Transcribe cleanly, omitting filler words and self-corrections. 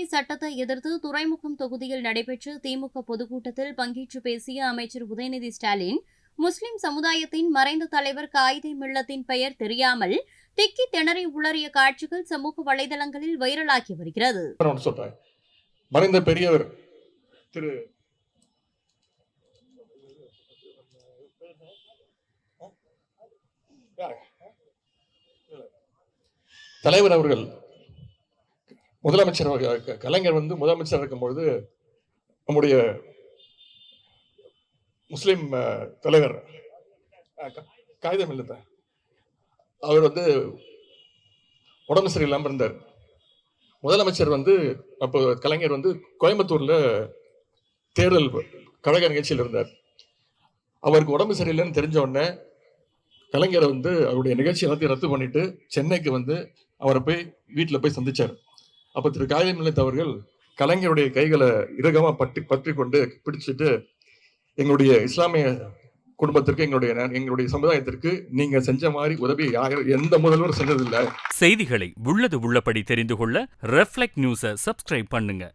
CAA சட்டத்தை எதிர்த்து துறைமுகம் தொகுதியில் நடைபெற்ற திமுக பொதுக்கூட்டத்தில் பங்கேற்று பேசிய அமைச்சர் உதயநிதி ஸ்டாலின், முஸ்லிம் சமுதாயத்தின் மறைந்த தலைவர் காயிதே மில்லத்தின் பெயர் தெரியாமல் திக்கி திணறி உளறிய காட்சிகள் சமூக வலைதளங்களில் வைரலாகி வருகிறது. மறைந்த பெரியவர் திரு தலைவர் அவர்கள் முதலமைச்சர் கலைஞர் முதலமைச்சர் இருக்கும்பொழுது நம்முடைய முஸ்லிம் தலைவர் காயிதே மில்லத் அவர் உடம்பு சரியில்லாமல் இருந்தார். முதலமைச்சர் அப்போ கலைஞர் கோயம்புத்தூர்ல தேர்தல் கழக நிகழ்ச்சியில் இருந்தார். அவருக்கு உடம்பு சரியில்லைன்னு தெரிஞ்ச உடனே கலைஞரை அவருடைய நிகழ்ச்சி எல்லாத்தையும் ரத்து பண்ணிட்டு சென்னைக்கு அவரை போய் வீட்டில் போய் சந்திச்சார். அப்போ திரு காயிதே மில்லத் அவர்கள் கலைஞருடைய கைகளை இறுகமா பற்றி கொண்டு பிடிச்சிட்டு, எங்களுடைய இஸ்லாமிய குடும்பத்திற்கு எங்களுடைய சமுதாயத்திற்கு நீங்க செஞ்ச மாதிரி உதவி எந்த முதல்வரும் செஞ்சதில்லை. செய்திகளை உள்ளது உள்ளபடி தெரிந்து கொள்ள ரெஃப்ளெக்ட் நியூஸை சப்ஸ்கிரைப் பண்ணுங்க.